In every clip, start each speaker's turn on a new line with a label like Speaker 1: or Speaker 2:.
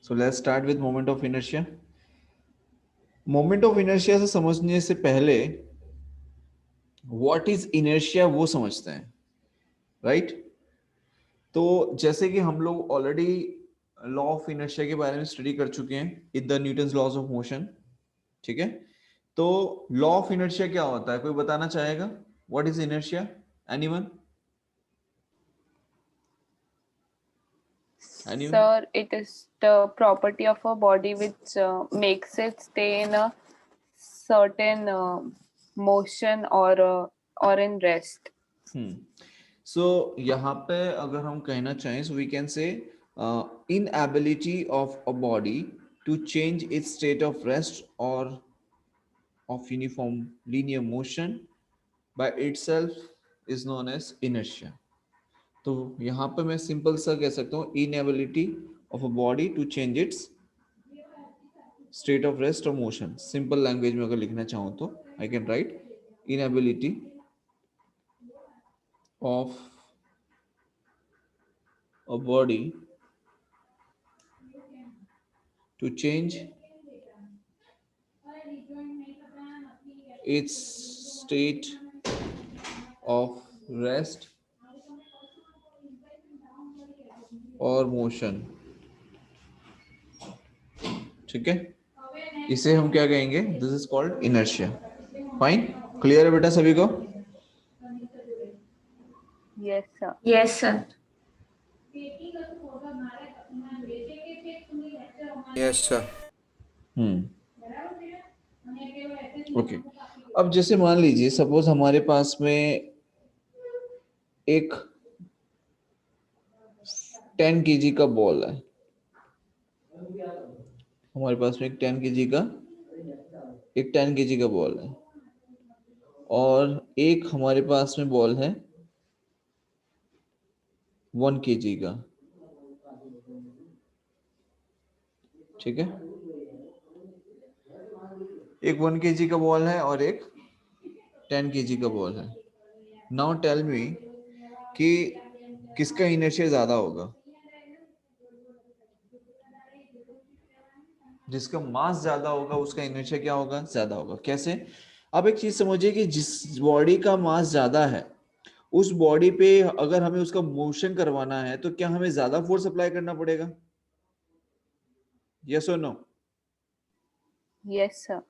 Speaker 1: So let's start with moment of inertia. Moment of inertia से समझने से पहले व्हाट इज इनर्शिया वो समझते हैं, राइट right? तो जैसे कि हम लोग ऑलरेडी लॉ ऑफ इनर्शिया के बारे में स्टडी कर चुके हैं in the Newton's laws of motion. ठीक है, तो लॉ ऑफ इनर्शिया क्या होता है, कोई बताना चाहेगा? What is inertia? Anyone? Anyone?
Speaker 2: Sir, it is the property of a body which makes it stay in a certain motion or in rest.
Speaker 1: So यहाँ पे अगर हम कहना चाहें, so we can say inability of a body to change its state of rest or of uniform linear motion by itself is known as inertia. तो यहाँ पे मैं सिंपल सा कह सकता हूँ inability of a body to change its state of rest or motion. Simple language में अगर लिखना चाहूँ तो I can write inability of a body to change its state of rest और मोशन। ठीक है, इसे हम क्या कहेंगे? This is called inertia. Fine, clear है बेटा सभी को?
Speaker 2: Yes, sir.
Speaker 3: Yes, sir.
Speaker 4: Yes sir.
Speaker 1: Okay, अब जैसे मान लीजिए सपोज हमारे पास में एक 10 kg का बॉल है। हमारे पास में एक 10 kg का बॉल है और एक हमारे पास में बॉल है 1 kg का। ठीक है, एक 1 kg का बॉल है और एक 10 kg का बॉल है। नाउ टेल मी कि किसका इनर्शिया ज्यादा होगा? जिसका मास ज्यादा होगा उसका इनर्शिया क्या होगा? ज्यादा होगा। कैसे? अब एक चीज समझिए कि जिस बॉडी का मास ज्यादा है उस बॉडी पे अगर हमें उसका मोशन करवाना है तो क्या हमें ज्यादा फोर्स अप्लाई करना पड़ेगा? यस और नो?
Speaker 2: Yes, sir.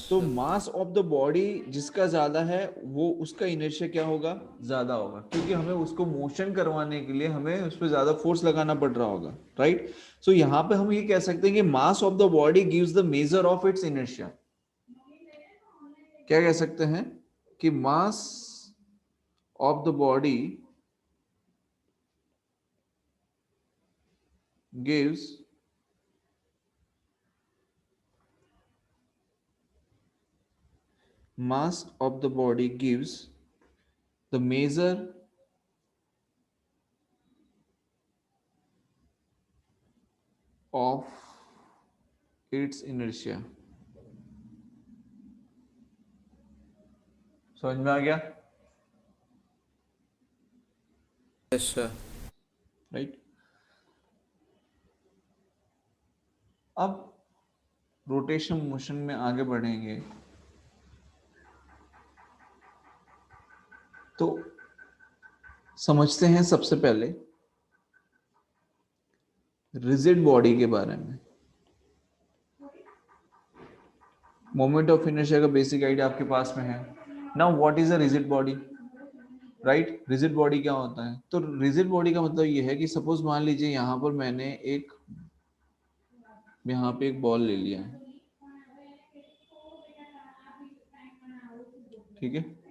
Speaker 1: तो मास ऑफ द बॉडी जिसका ज्यादा है वो उसका इनर्शिया क्या होगा? ज्यादा होगा, क्योंकि हमें उसको मोशन करवाने के लिए हमें उस पर ज्यादा फोर्स लगाना पड़ रहा होगा, राइट? सो यहाँ पे हम ये कह सकते हैं कि मास of the body gives the measure of its inertia. क्या कह सकते हैं कि मास of the body gives mass of the body gives the measure of its inertia। समझ में आ गया?
Speaker 4: Yes sir.
Speaker 1: राइट, अब रोटेशन मोशन में आगे बढ़ेंगे तो समझते हैं सबसे पहले रिजिड बॉडी के बारे में। मोमेंट ऑफ इनर्शिया का बेसिक आइडिया आपके पास में है। Now what is a rigid body? Right, rigid body क्या होता है? तो रिजिड बॉडी का मतलब ये है कि सपोज मान लीजिए यहाँ पर मैंने यहाँ पे एक बॉल ले लिया है। ठीक है,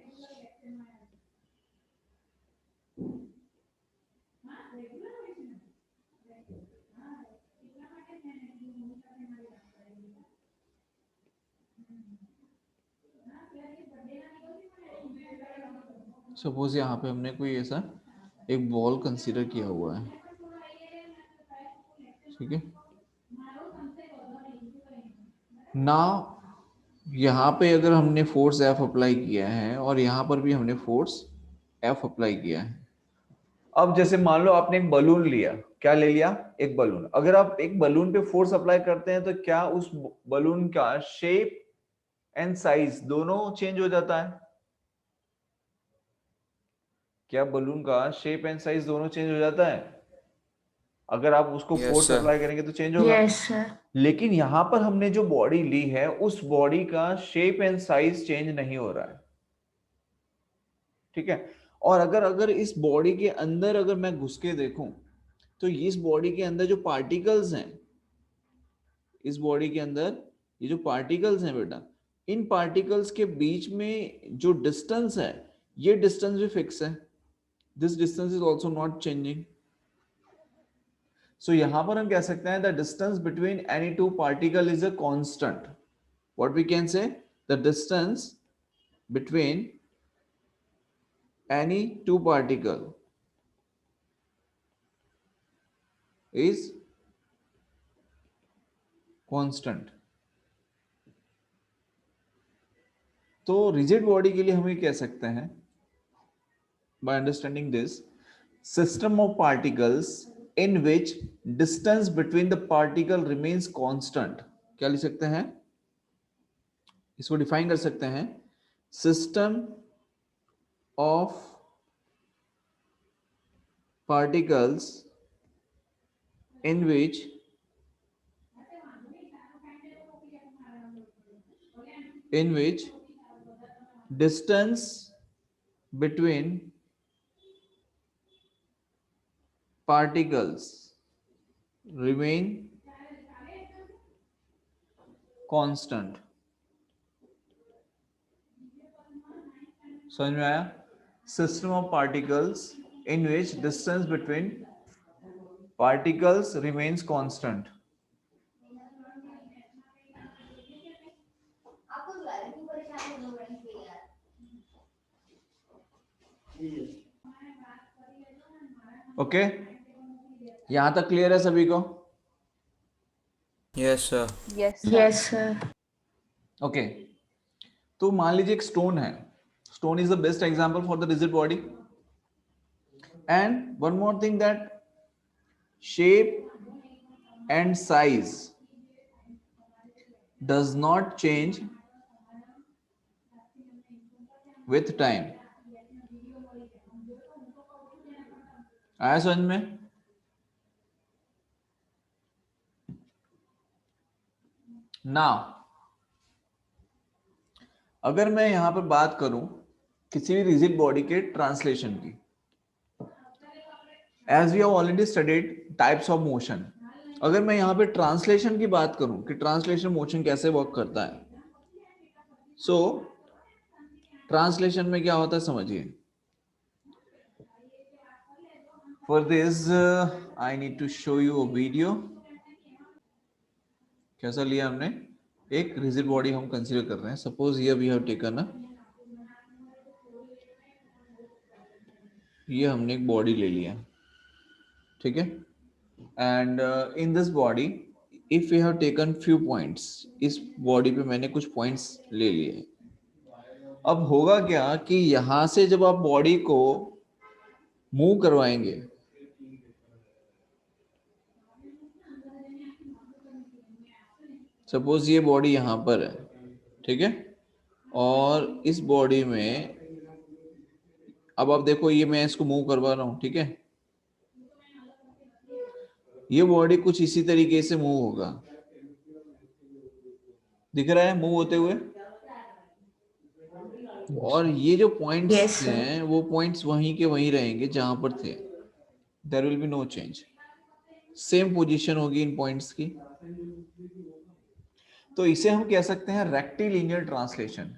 Speaker 1: सपोज यहाँ पे हमने कोई ऐसा एक बॉल कंसीडर किया हुआ है। ठीक है, ना यहाँ पे अगर हमने फोर्स F अप्लाई किया है और यहाँ पर भी हमने फोर्स F अप्लाई किया है, अब जैसे मान लो आपने एक बलून लिया, क्या ले लिया, एक बलून। अगर आप एक बलून पे फोर्स अप्लाई करते हैं तो क्या उस बलून का शेप एंड साइज दोनों चेंज हो जाता है? क्या बलून का शेप एंड साइज दोनों चेंज हो जाता है? अगर आप उसको
Speaker 4: यस
Speaker 1: फोर्स
Speaker 4: सर।
Speaker 1: अप्लाई करेंगे तो चेंज होगा।
Speaker 3: Yes sir.
Speaker 1: लेकिन यहां पर हमने जो बॉडी ली है उस बॉडी का शेप एंड साइज चेंज नहीं हो रहा है, ठीक है। और अगर अगर इस बॉडी के अंदर अगर मैं घुस के देखूं तो इस बॉडी के अंदर जो पार्टिकल्स हैं, इस बॉडी के अंदर ये जो पार्टिकल्स हैं बेटा, इन पार्टिकल्स के बीच में जो डिस्टेंस है, ये डिस्टेंस भी फिक्स है। This distance is also not changing. So यहां पर हम कह सकते हैं the distance between any two particle is a constant. What we can say, the distance between any two particle is constant। तो रिजिड बॉडी के लिए हम ये कह सकते हैं, by understanding this, system of particles in which distance between the particle remains constant। क्या लिख सकते हैं, इसको डिफाइन कर सकते हैं, system of particles in which distance between particles remain constant। समझ में आया? System of particles in which distance between particles remains constant. Okay, यहां तक क्लियर है सभी को?
Speaker 4: Yes sir.
Speaker 2: Yes, sir.
Speaker 3: Yes sir.
Speaker 1: Okay, तो मान लीजिए एक स्टोन है, stone is the best example for the rigid body. And one more thing, that shape and size does not change with time। आया समझ में? नाउ अगर मैं यहां पर बात करूं किसी भी रिजिड बॉडी के ट्रांसलेशन की, as we have already studied types of motion, अगर मैं यहां पे ट्रांसलेशन की बात करूं कि ट्रांसलेशन मोशन कैसे वर्क करता है, सो ट्रांसलेशन में क्या होता है समझिए। For this I need to show you a video. कैसा लिया हमने, एक रिजिड बॉडी हम कंसीडर कर रहे हैं, suppose here we have taken a, ये हमने एक बॉडी ले लिया, ठीक है। And in this body if you have taken few points, इस बॉडी पे मैंने कुछ पॉइंट्स ले लिए। अब होगा क्या कि यहां से जब आप बॉडी को मूव करवाएंगे, सपोज ये बॉडी यहां पर है, ठीक है, और इस बॉडी में अब आप देखो ये मैं इसको मूव करवा रहा हूं, ठीक है, ये बॉडी कुछ इसी तरीके से मूव होगा, दिख रहा है मूव होते हुए। और ये जो पॉइंट्स
Speaker 3: Yes, sir.
Speaker 1: हैं वो पॉइंट्स वहीं के वहीं रहेंगे जहां पर थे, there will be no change, same position होगी इन पॉइंट्स की। तो इसे हम कह सकते हैं रेक्टिलिनियर ट्रांसलेशन।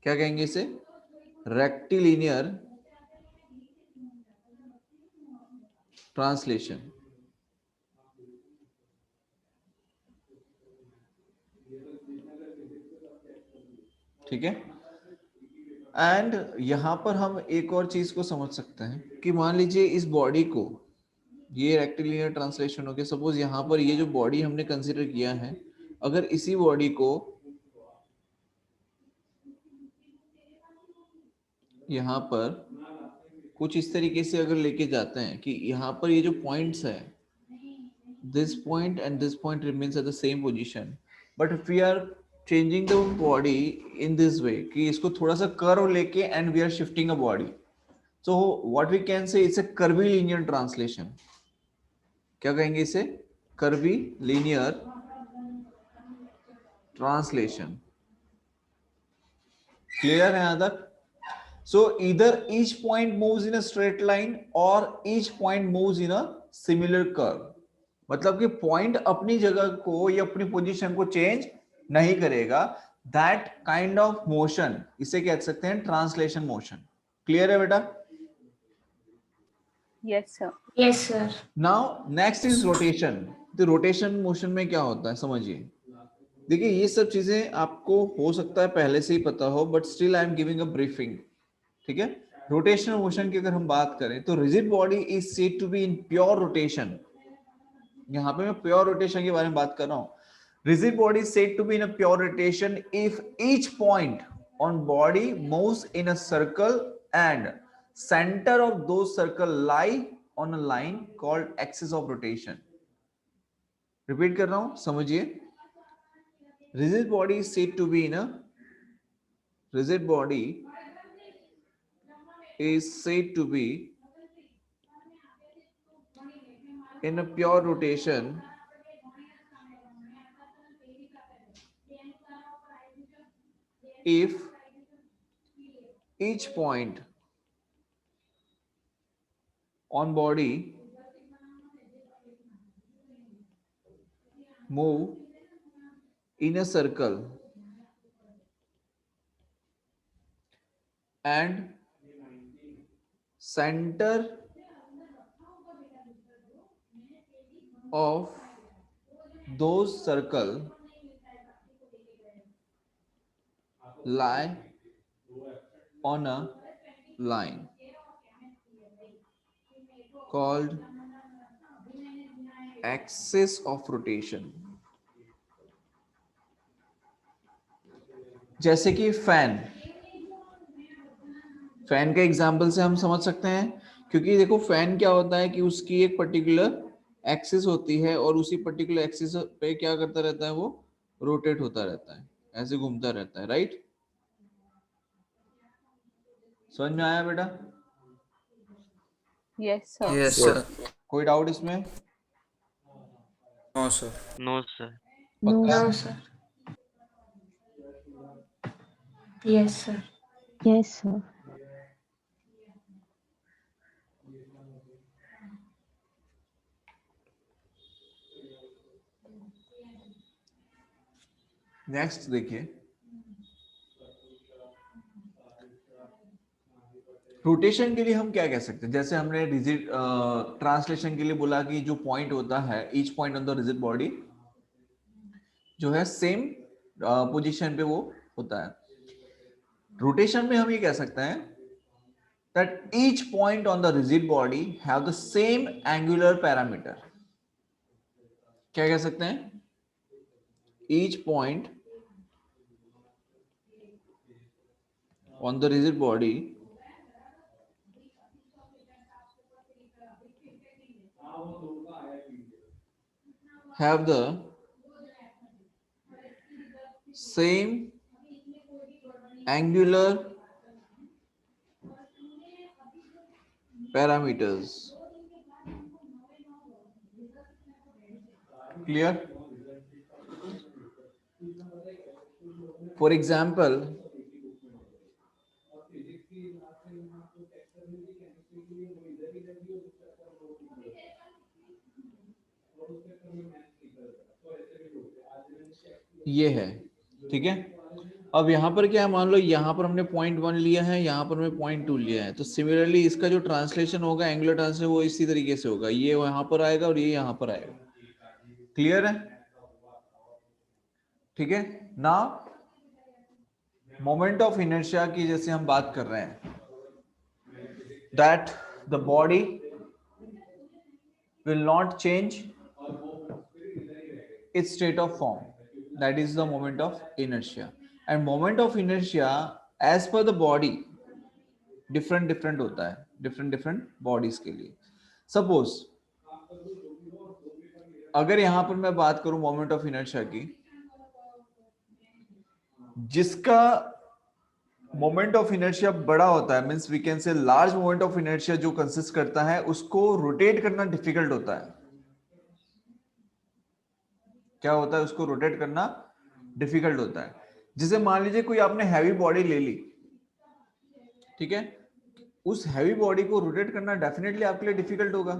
Speaker 1: क्या कहेंगे इसे, रेक्टिलिनियर ट्रांसलेशन। ठीक है। एंड यहां पर हम एक और चीज को समझ सकते हैं कि मान लीजिए इस बॉडी को, ये रेक्टिलिनियर ट्रांसलेशन हो गया, सपोज यहां पर ये जो बॉडी हमने कंसीडर किया है, अगर इसी बॉडी को यहां पर कुछ इस तरीके से अगर लेके जाते हैं कि यहाँ पर ये जो पॉइंट्स है, this point and this point remains at the same position, but if we are changing the body in this way कि इसको थोड़ा सा कर्व लेके and we are shifting a body, so what we can say it's a curvilinear translation. क्या कहेंगे इसे? curvilinear translation. Clear है यहाँ तक? So either each point moves in a straight line or each point moves in a similar curve. मतलब कि point अपनी जगह को या अपनी पोजीशन को चेंज नहीं करेगा. दैट काइंड ऑफ मोशन इसे कह सकते हैं ट्रांसलेशन मोशन. क्लियर है बेटा?
Speaker 2: Yes, sir.
Speaker 3: Yes, sir.
Speaker 1: Now next is rotation. तो रोटेशन मोशन में क्या होता है समझिए. देखिए ये सब चीजें आपको हो सकता है पहले से ही पता हो, but still I am giving a briefing. ठीक है. रोटेशनल मोशन की अगर हम बात करें तो rigid body is said to be in pure rotation. यहाँ पे मैं प्योर रोटेशन के बारे में बात कर रहा हूं. Rigid body said to be in a pure rotation if each point on body moves in a circle and centre of the circle lie on a line called axis of rotation. Repeat कर रहा हूं, समझिए. Rigid body is said to be in a rigid body is said to be in a pure rotation if each point on body move in a circle and center of those circle lie on a line called axis of rotation. जैसे कि fan का example से हम समझ सकते हैं, क्योंकि देखो फैन क्या होता है कि उसकी एक पर्टिकुलर एक्सिस होती है और उसी पर्टिकुलर एक्सिस पे क्या करता रहता है, वो रोटेट होता रहता है, ऐसे घूमता रहता है. राइट? समझ में आया बेटा?
Speaker 2: Yes, sir.
Speaker 4: Yes, sir.
Speaker 1: कोई डाउट इसमें?
Speaker 4: No, sir.
Speaker 5: No, sir.
Speaker 1: पक्का?
Speaker 3: No, sir. Yes, sir.
Speaker 6: Yes, sir.
Speaker 1: Next देखिए, रोटेशन के लिए हम क्या कह सकते हैं. जैसे हमने रिजिड ट्रांसलेशन के लिए बोला कि जो पॉइंट होता है, each point on the rigid body जो है सेम पोजीशन पे वो होता है. रोटेशन में हम ये कह सकते हैं that each point on the rigid body have the same angular parameter. क्या कह सकते हैं? Each point on the rigid body have the same angular parameters. Clear? For example, ये है. ठीक है. अब यहाँ पर क्या है, मान लो यहाँ पर हमने पॉइंट 1 लिया है, यहाँ पर हमने पॉइंट 2 लिया है, तो सिमिलरली इसका जो ट्रांसलेशन होगा, एंगुलर ट्रांसलेशन, वो इसी तरीके से होगा. ये यहाँ पर आएगा और ये यहाँ पर आएगा. क्लियर है? ठीक है. ना मोमेंट ऑफ इनर्शिया की जैसे हम बात कर रहे हैं, that the body will not change its state of form. That is the moment of inertia. And moment of inertia as per the body different होता है. डिफरेंट डिफरेंट बॉडीज के लिए। सपोज अगर यहां पर मैं बात करूं मोमेंट ऑफ इनर्शिया की, जिसका मोमेंट ऑफ इनर्शिया बड़ा होता है, means we can say large moment of inertia जो कंसिस्ट करता है, उसको रोटेट करना डिफिकल्ट होता है। क्या होता है? उसको रोटेट करना डिफिकल्ट होता है। जैसे मान लीजिए कोई आपने हैवी बॉडी ले ली, ठीक है, उस हैवी बॉडी को रोटेट करना डेफिनेटली आपके लिए डिफिकल्ट होगा।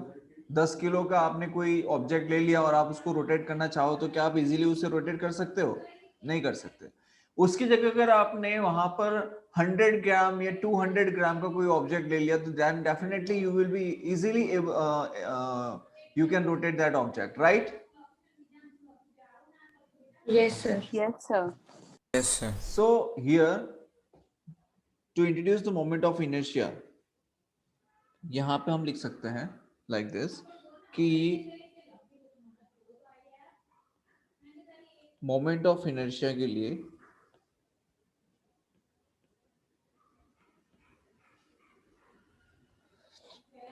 Speaker 1: 10 किलो का आपने कोई ऑब्जेक्ट ले लिया और आप उसको रोटेट करना चाहो तो क्या आप इजीली उसे रोटेट कर सकते हो? नहीं कर सकते। उसकी जगह अगर आपने वहां पर 100 ग्राम या 200 ग्राम का कोई ऑब्जेक्ट ले लिया तो then definitely you will be easily you can rotate that object, right?
Speaker 3: Yes, sir.
Speaker 2: Yes, sir.
Speaker 4: Yes, sir.
Speaker 1: So here to introduce the moment of inertia, यहां पे हम लिख सकते हैं लाइक दिस कि मोमेंट ऑफ इनर्शिया के लिए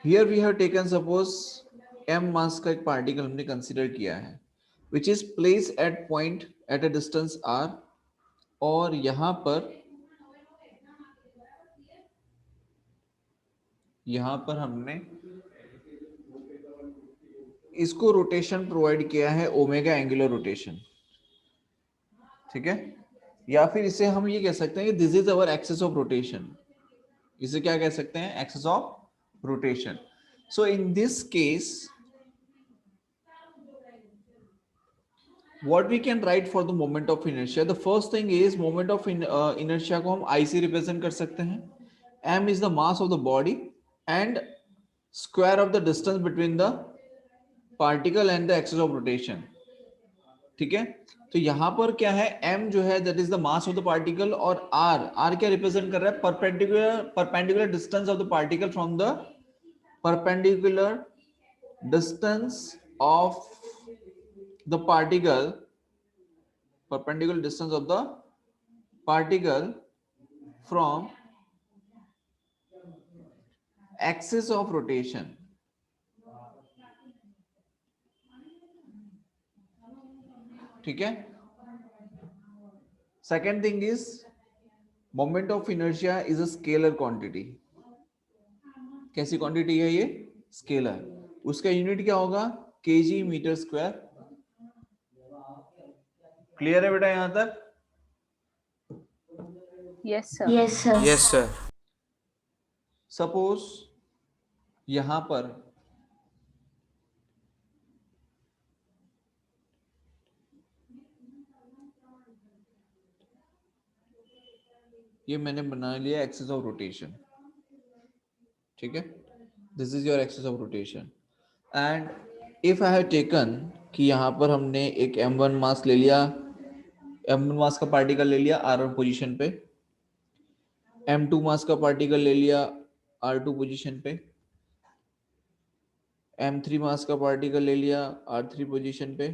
Speaker 1: here we have taken suppose m mass का एक पार्टिकल हमने कंसीडर किया है which is place at point at a distance r, और यहां पर हमने इसको रोटेशन प्रोवाइड किया है ओमेगा एंगुलर रोटेशन, ठीक है? या फिर इसे हम ये कह सकते हैं कि this is our axis of rotation. इसे क्या कह सकते हैं? Axis of rotation. So in this case what we can write for the moment of inertia, the first thing is moment of inertia को हम I से represent कर सकते हैं। m is the mass of the body and square of the distance between the particle and the axis of rotation, ठीक है? तो यहां पर क्या है, m जो है that is the mass of the particle, और r क्या represent कर रहा है? perpendicular distance of the particle from the perpendicular distance of the particle from axis of rotation, ठीक है? Second thing is moment of inertia is a scalar quantity. कैसी quantity है ये? स्केलर। उसका यूनिट क्या होगा? KG metre square. क्लियर है बेटा यहां तक?
Speaker 2: Yes, sir.
Speaker 3: Yes, sir.
Speaker 4: Yes, sir.
Speaker 1: Suppose यहां पर ये मैंने बना लिया एक्सिस ऑफ रोटेशन, ठीक है? This is your axis of rotation and if I have taken कि यहां पर हमने एक m1 मास ले लिया, m1 मास का पार्टिकल ले लिया r1 पोजीशन पे, m2 मास का पार्टिकल ले लिया r2 पोजीशन पे, m3 मास का पार्टिकल ले लिया r3 पोजीशन पे,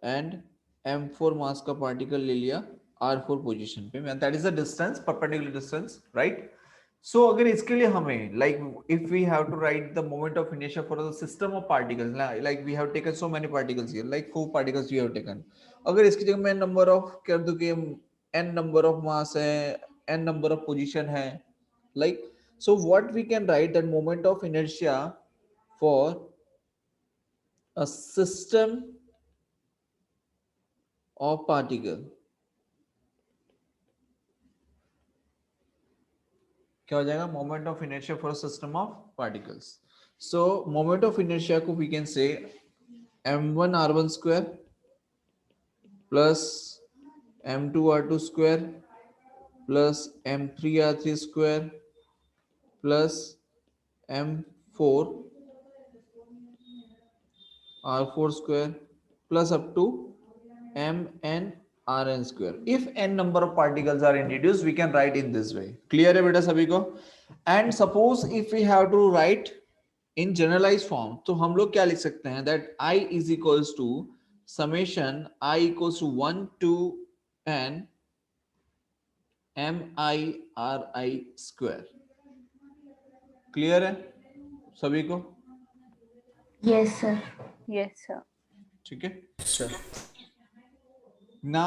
Speaker 1: एंड m4 मास का पार्टिकल ले लिया r4 पोजीशन पे। That is the distance, perpendicular distance, right? So अगर इसके लिए हमें like if we have to write the moment of inertia for the system of particles, like we have taken so many particles here, like 4 particles we have taken. अगर इसकी जगह मैं number of कर दूं कि n नंबर ऑफ मास है, n number of position है, like so what we can write that moment of inertia for a system of particle, क्या हो जाएगा? Moment of inertia for system of particles. So moment of inertia को we can say m1 r1 square plus m2 r2 square plus m3 r3 square plus m4 r4 square plus up to mn rn square. If n number of particles are introduced, we can write in this way. Clear है बेटा सभी को? And suppose if we have to write in generalized form, तो हम लोग क्या लिख सकते हैं? That I is equals to summation I equals to 1 to n mi ri square. Clear है सभी को?
Speaker 3: Yes, sir.
Speaker 2: Yes, sir.
Speaker 1: ठीक है
Speaker 4: Yes, sir.
Speaker 1: ना,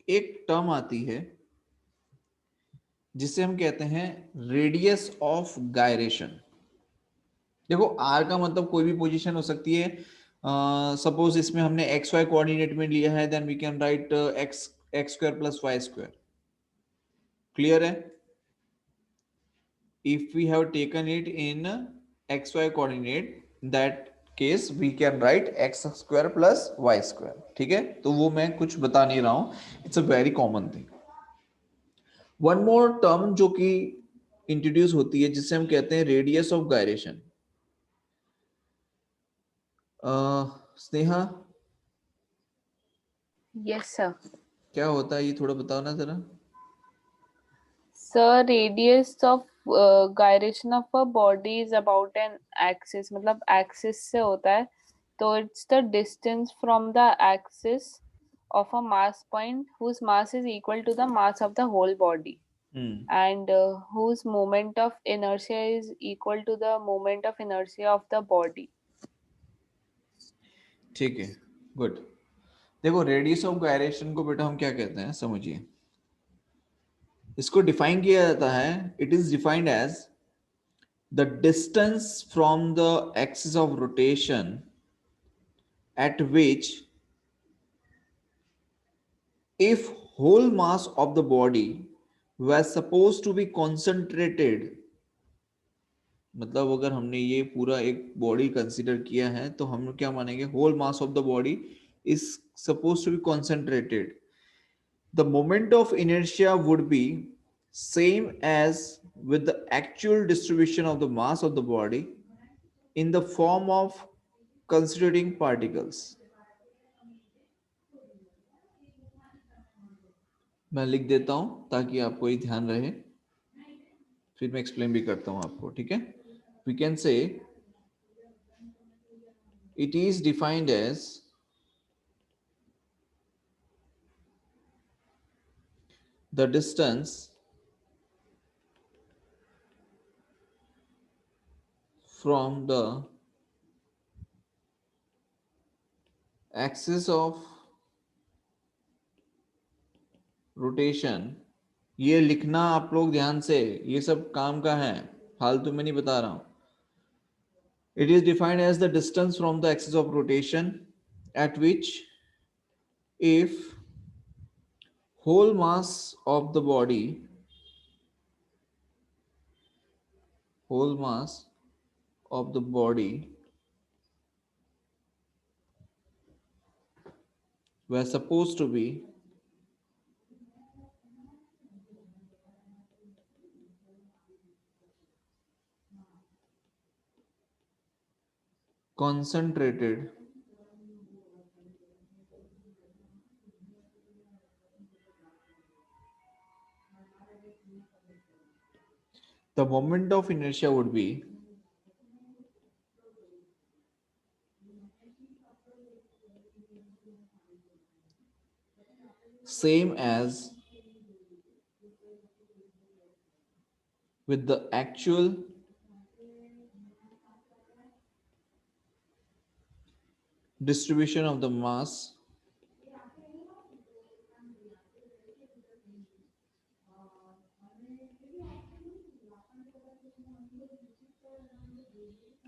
Speaker 1: एक टर्म आती है जिसे हम कहते हैं रेडियस ऑफ गायरेशन। देखो आर का मतलब कोई भी पोजीशन हो सकती है। सपोज इसमें हमने एक्स वाई कोऑर्डिनेट में लिया है, then we can write x x square plus y square. Clear है? If we have taken it in x y coordinate, that case we can write x square plus y square. ठीक है, तो वो मैं कुछ बता नहीं रहा हूं, it's a very common thing. One more term जो कि इंट्रोड्यूस होती है जिसे हम कहते हैं radius of gyration. Sneha,
Speaker 2: Yes, sir.
Speaker 1: क्या होता है ये थोड़ा बताओ ना जरा।
Speaker 2: Sir, radius of gyration of a body is about an axis. मतलब axis से होता है, तो it's the distance from the axis of a mass point whose mass is equal to the mass of the whole body, and whose moment of inertia is equal to the moment of inertia of the body.
Speaker 1: ठीक है, good. देखो radius of gyration को बेटा हम क्या कहते हैं समझिए। इसको डिफाइन किया जाता है, it is defined as the distance from the axis of rotation at which if whole mass of the body was supposed to be concentrated, मतलब अगर हमने ये पूरा एक बॉडी कंसीडर किया है तो हम क्या मानेंगे, whole mass of the body is suppose to be concentrated, the moment of inertia would be same as with the actual distribution of the mass of the body in the form of constituting particles। मैं लिख देता हूं ताकि आपको ये ध्यान रहे, फिर मैं एक्सप्लेन भी करता हूं आपको। ठीक है, we can say it is defined as the distance from the axis of rotation। ये लिखना आप लोग ध्यान से, ये सब काम का है, फालतू में नहीं बता रहा हूं। It is defined as the distance from the axis of rotation at which if whole mass of the body whole mass of the body were supposed to be concentrated the moment of inertia would be same as with the actual distribution of the mass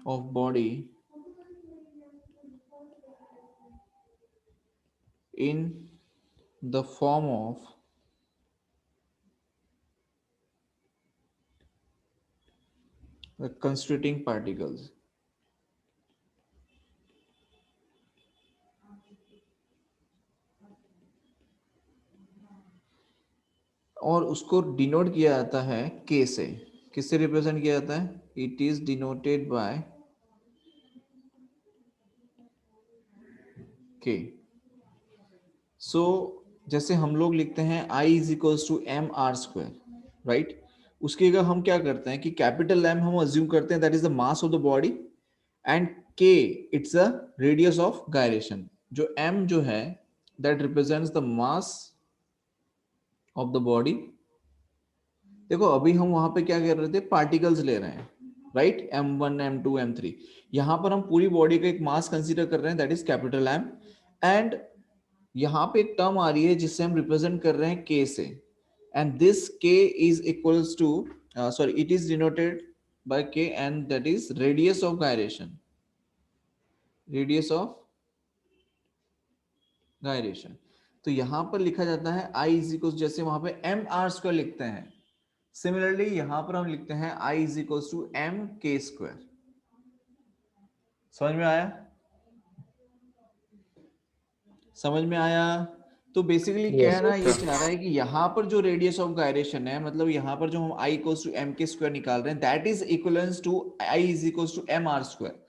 Speaker 1: of body in the form of the constituting particles। और उसको denote किया जाता है के से। किससे represent किया जाता है? इट इज डिनोटेड बाय के। सो जैसे हम लोग लिखते हैं I is equals to m r square, right. उसकी अगर हम क्या करते हैं कि कैपिटल एम हम अज्यूम करते हैं that is the mass of the body, and K it's a radius of gyration. जो एम जो है that represents the mass of the body देखो अभी हम वहां पे क्या कर रहे थे, पार्टिकल्स ले रहे हैं, राइट, m1 m2 m3। यहाँ पर हम पूरी बॉडी का एक मास कंसीडर कर रहे हैं, that is capital M। And यहाँ पे एक टर्म आ रही है जिससे हम रिप्रेजेंट कर रहे हैं k से, and this k is equals to, sorry, it is denoted by k, and that is radius of gyration, radius of gyration. तो यहां पर लिखा जाता है I इज इक्वल, जैसे वहां पे एम आर स्क्वायर लिखते हैं, सिमिलरली यहां पर हम लिखते हैं I is equal to m k square. समझ में आया? समझ में आया? तो बेसिकली
Speaker 4: Yes,
Speaker 1: कहना ये
Speaker 4: sir.
Speaker 1: चाह रहा है कि यहाँ पर जो रेडियस ऑफ गायरेशन है, मतलब यहाँ पर जो हम I equals to m k square निकाल रहे हैं, that is equivalence to I is equals to m r square.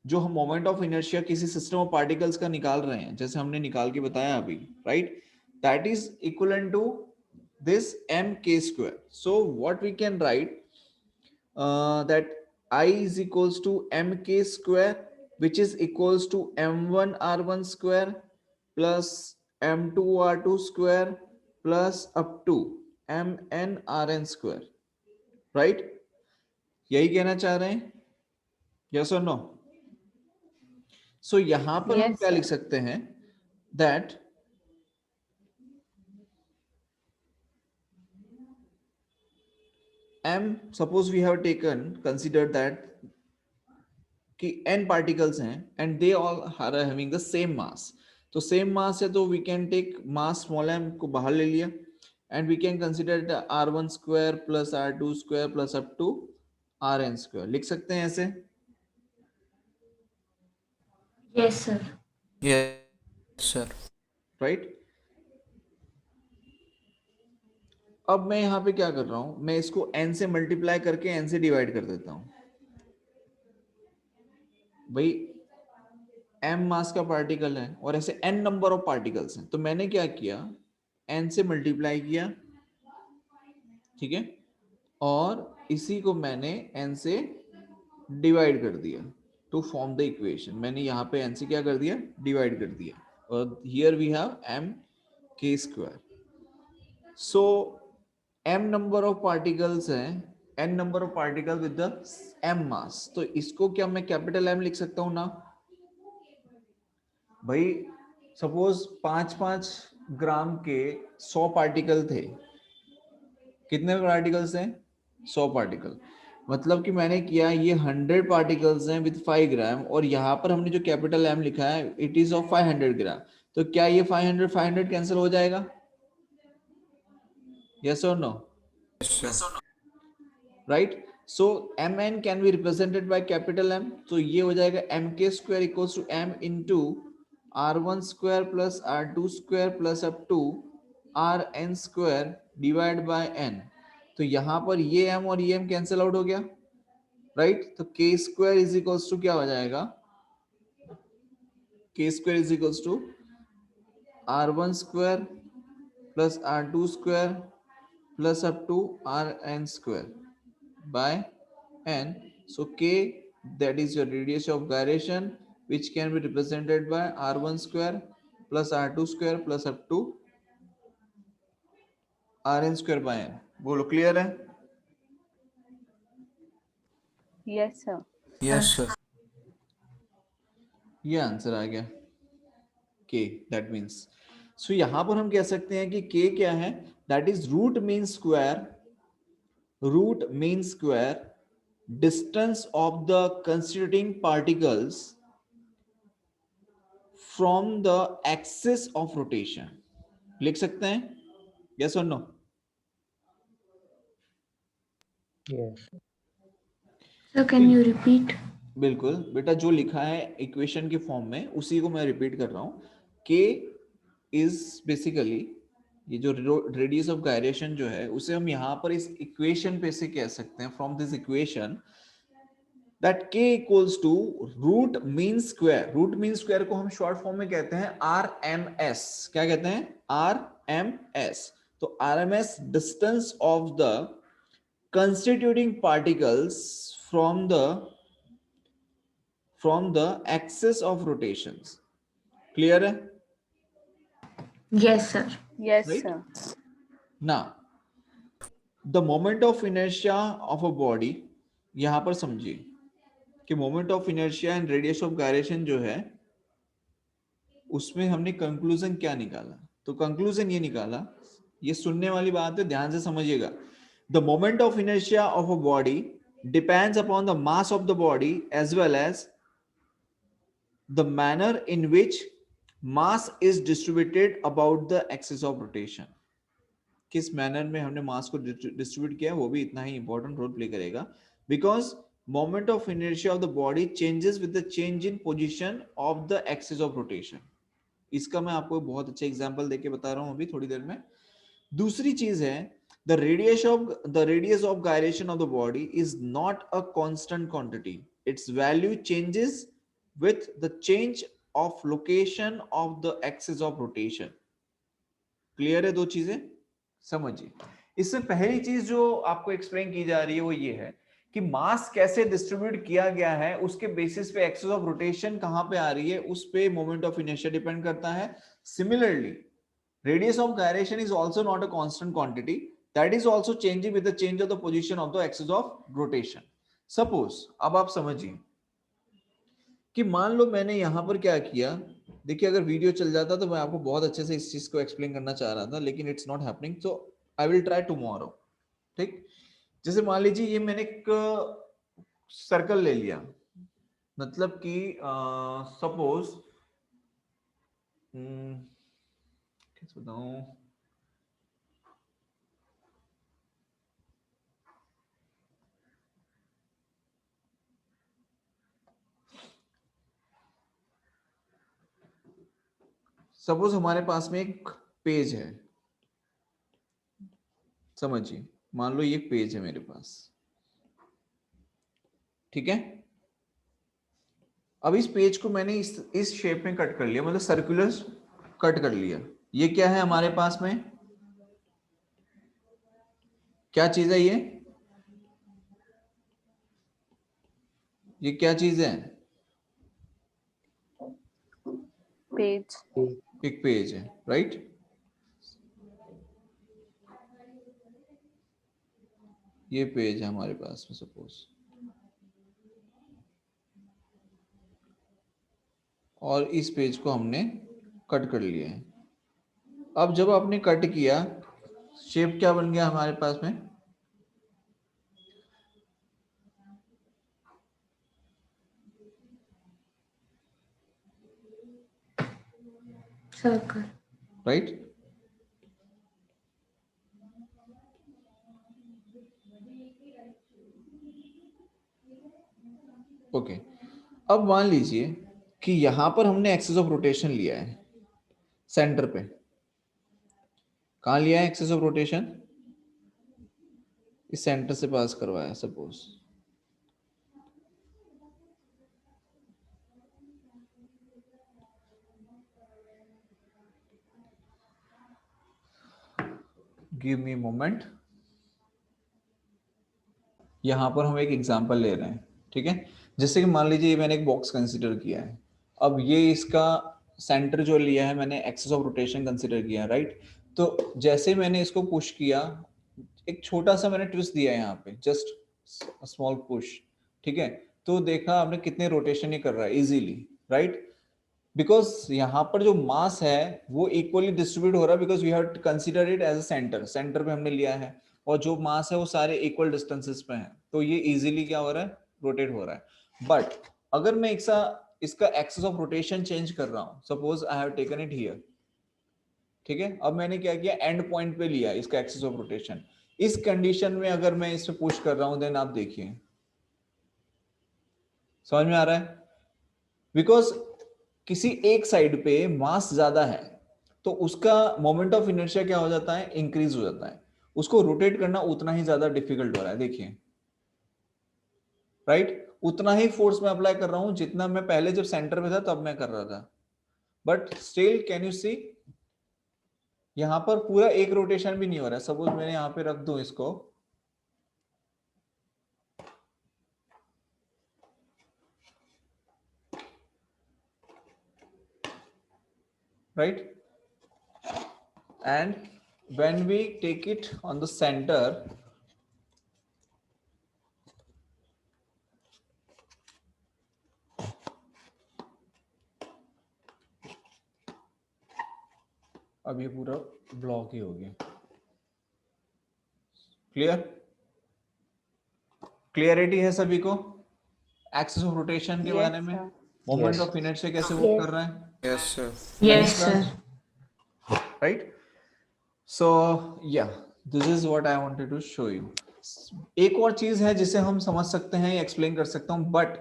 Speaker 1: जो हम मोमेंट ऑफ इनर्शिया किसी सिस्टम ऑफ पार्टिकल्स का निकाल रहे हैं, जैसे हमने निकाल के बताया अभी, right, that is equivalent to this mk square. So what we can write, that I is equals to mk square, which is equals to m1 r1 square plus m2 r2 square plus up to mn rn square, right? यही कहना चाह रहे हैं, yes or no? So यहां पर हम
Speaker 2: Yes,
Speaker 1: क्या
Speaker 2: sir.
Speaker 1: लिख सकते हैं, that m, suppose we have taken, consider that कि n particles हैं and they all are having the same mass। तो same mass है तो we can take mass small m को बाहर ले लिया, and we can consider the r1 square plus r2 square plus up to rn square। लिख सकते हैं ऐसे,
Speaker 3: Yes, sir.
Speaker 4: Yes, sir.
Speaker 1: Right? अब मैं यहाँ पे क्या कर रहा हूं, मैं इसको n से मल्टीप्लाई करके n से डिवाइड कर देता हूं। भाई m मास का पार्टिकल है और ऐसे n नंबर ऑफ पार्टिकल्स हैं, तो मैंने क्या किया, n से मल्टीप्लाई किया, ठीक है, और इसी को मैंने n से डिवाइड कर दिया टू फॉर्म द इक्वेशन। मैंने यहाँ पे n से क्या कर दिया, डिवाइड कर दिया, और हियर we we m k square. So m number of particles हैं, n number of particle with the m mass, तो इसको क्या मैं कैपिटल M लिख सकता हूं ना? भाई सपोज 5-5 ग्राम के 100 पार्टिकल थे, कितने पार्टिकल्स हैं, 100 पार्टिकल, मतलब कि मैंने किया ये 100 पार्टिकल्स हैं विद 5 ग्राम, और यहाँ पर हमने जो कैपिटल M लिखा है इट इज ऑफ 500 ग्राम। तो क्या ये 500 कैंसिल हो जाएगा, यस और no?
Speaker 4: Yes, sir.
Speaker 1: Right? So mn can be represented by capital M, तो ये हो जाएगा mk square equals to m into r1 square plus r2 square plus up to rn square divide by n। तो यहाँ पर ये m और ये m कैंसिल आउट हो गया, राइट? तो k square is equals to क्या हो जाएगा, k square is equals to r1 square plus r2 square plus up to rn square by n। So k, that is your radius of gyration, which can be represented by r1 square plus r2 square plus up to rn square by n। बोलो clear है?
Speaker 2: Yes, sir.
Speaker 4: Yes, sir.
Speaker 1: ये answer आ गया k, that means। so यहां पर हम कह सकते हैं कि k क्या है, that is root mean square distance of the constituting particles from the axis of rotation। लिख सकते हैं, yes or no?
Speaker 4: Yes.
Speaker 3: Sir, can you repeat?
Speaker 1: बिल्कुल बेटा, जो लिखा है इक्वेशन के फॉर्म में उसी को मैं रिपीट कर रहा हूं। k इज बेसिकली, ये जो रेडियस ऑफ गायरेशन जो है उसे हम यहाँ पर इस इक्वेशन पे से कह सकते हैं, from this equation, that k equals to root mean square. Root mean square को हम शॉर्ट फॉर्म में कहते हैं RMS। क्या कहते हैं, RMS। तो RMS distance of the constituting particles from the axis of rotations। clear है?
Speaker 3: Yes, sir.
Speaker 2: Yes,
Speaker 1: Right?
Speaker 2: sir.
Speaker 1: Now the moment of inertia of a body, यहां पर समझिए कि moment of inertia and radius of gyration जो है उसमें हमने conclusion क्या निकाला? तो कंक्लूजन ये निकाला, ये सुनने वाली बात है, ध्यान से समझिएगा। The moment of inertia of a body depends upon the mass of the body as well as the manner in which mass is distributed about the axis of rotation. किस मैनर में हमने मास को distribute किया वो भी इतना ही important role play करेगा, because moment of inertia of the body changes with the change in position of the axis of rotation. इसका मैं आपको बहुत अच्छा एग्जांपल देके बता रहा हूं अभी थोड़ी देर में। दूसरी चीज है, the radius of gyration of the body is not a constant quantity. Its value changes with the change of location of the axis of rotation. Clear है दो चीजें? समझिए। इससे पहली चीज जो आपको एक्सप्लेन की जा रही है वो ये है कि मास कैसे डिस्ट्रीब्यूट किया गया है, उसके बेसिस पे एक्सिस ऑफ रोटेशन कहां पे आ रही है, उस पे मोमेंट ऑफ इनर्शिया डिपेंड करता है। Similarly radius of gyration is also not a constant quantity, that is also changing with the change of the position of the axis of rotation. Suppose, अब आप समझिए कि मान लो मैंने यहां पर क्या किया, देखिए अगर वीडियो चल जाता तो मैं आपको बहुत अच्छे से इस चीज को एक्सप्लेन करना चाह रहा था, लेकिन it's not happening, so I will try tomorrow. ठीक, जैसे मान लीजिए ये मैंने एक सर्कल ले लिया, मतलब कि सपोज कैसे बताऊं, सपोज हमारे पास में एक पेज है, समझिए मान लो ये पेज है मेरे पास, ठीक है। अब इस पेज को मैंने इस शेप में कट कर लिया, मतलब सर्कुलर कट कर लिया। ये क्या है हमारे पास में, क्या चीज है ये क्या चीज है?
Speaker 2: पेज।
Speaker 1: एक पेज है, राइट। ये पेज है हमारे पास में सपोज, और इस पेज को हमने कट कर लिया है। अब जब आपने कट किया, शेप क्या बन गया हमारे पास में?
Speaker 3: सर्कल।
Speaker 1: राइट। ओके, अब मान लीजिए कि यहां पर हमने एक्सिस ऑफ रोटेशन लिया है सेंटर पे। कहां लिया है एक्सिस ऑफ रोटेशन? इस सेंटर से पास करवाया सपोज। Give me moment. यहां पर हम एक एग्जांपल ले रहे हैं, ठीक है। जैसे कि मान लीजिए मैंने एक बॉक्स कंसीडर किया है, अब ये इसका सेंटर जो लिया है मैंने एक्सिस ऑफ रोटेशन कंसीडर किया, राइट। तो जैसे मैंने इसको पुश किया, एक छोटा सा मैंने ट्विस्ट दिया यहाँ पे, जस्ट स्मॉल पुश, ठीक है। तो देखा आपने कितने रोटेशन ये कर रहा है इजीली, राइट। बिकॉज यहाँ पर जो मास है वो इक्वली डिस्ट्रीब्यूट हो रहा है, because we have consider it as a centre, centre पे हमने लिया है, और जो मास है वो सारे इक्वल डिस्टेंसेस पे हैं, तो ये इजीली क्या हो रहा है, रोटेट हो रहा है। बट अगर मैं इसका एक्सिस ऑफ रोटेशन चेंज कर रहा हूं, suppose I have taken it here, ठीक है। अब मैंने क्या किया, एंड पॉइंट पे लिया इसका एक्सिस ऑफ रोटेशन। इस कंडीशन में अगर मैं इस पे पुश कर रहा हूं, देन आप देखिए, समझ में आ रहा है? बिकॉज किसी एक साइड पे मास ज्यादा है तो उसका मोमेंट ऑफ इनर्शिया क्या हो जाता है, इंक्रीज हो जाता है, उसको रोटेट करना उतना ही ज्यादा डिफिकल्ट हो रहा है, देखिए, राइट। उतना ही फोर्स मैं अप्लाई कर रहा हूं जितना मैं पहले जब सेंटर पे था तब मैं कर रहा था, but still can you see यहां पर पूरा एक रोटेशन भी नहीं हो रहा है। सपोज मैंने यहां पे रख दूं इसको, right, and when we take it on the center, अब ये पूरा ब्लॉक ही हो गया। क्लियर? क्लियरिटी है सभी को एक्सिस ऑफ रोटेशन के बारे
Speaker 2: Yes,
Speaker 1: में?
Speaker 2: sir.
Speaker 1: Moment
Speaker 4: Yes.
Speaker 1: Of inertia कैसे वर्क कर रहा है?
Speaker 4: Yes, sir.
Speaker 3: Yes, sir.
Speaker 1: Right? So yeah, this is what I wanted to show you. एक और चीज है जिसे हम समझ सकते हैं, एक्सप्लेन कर सकता हूं, बट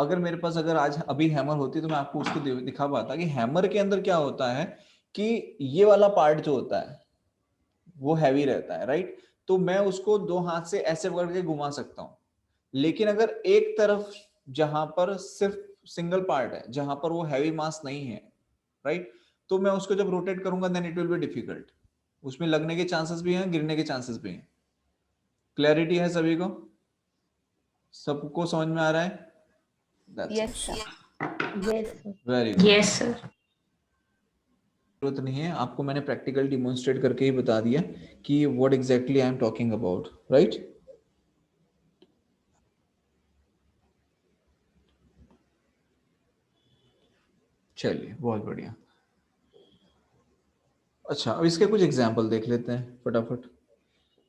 Speaker 1: अगर मेरे पास अगर आज अभी हैमर होती तो मैं आपको उसको दिखा पाता कि हैमर के अंदर क्या होता है कि ये वाला पार्ट जो होता है वो हैवी रहता है, राइट? तो मैं उसको दो हाथ से ऐसे पकड़ के घुमा सकता हूं, लेकिन अगर एक तरफ जहां पर सिर्फ सिंगल पार्ट है, जहां पर वो हैवी मास नहीं है, राइट, तो मैं उसको जब रोटेट करूंगा then it will be difficult, उसमें लगने के चांसेस भी हैं, गिरने के चांसेस भी हैं। क्लैरिटी है सभी को? सबको समझ में आ रहा है?
Speaker 2: Yes, sir.
Speaker 3: Yes, sir.
Speaker 1: Very good.
Speaker 3: Yes, sir.
Speaker 1: जरूरत नहीं है, आपको मैंने प्रैक्टिकल डिमोन्स्ट्रेट करके ही बता दिया कि what exactly I am talking about, right? चलिए, बहुत बढ़िया। अच्छा, अब इसके कुछ एग्जाम्पल देख लेते हैं फटाफट।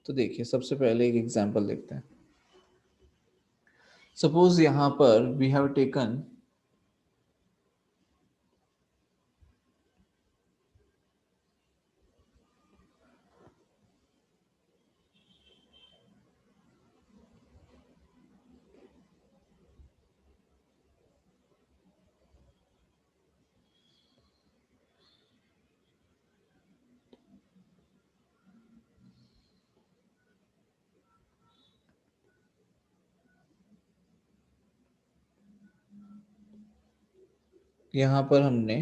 Speaker 1: तो देखिए, सबसे पहले एक एग्जाम्पल देखते हैं। सपोज यहां पर वी हैव टेकन यहां पर हमने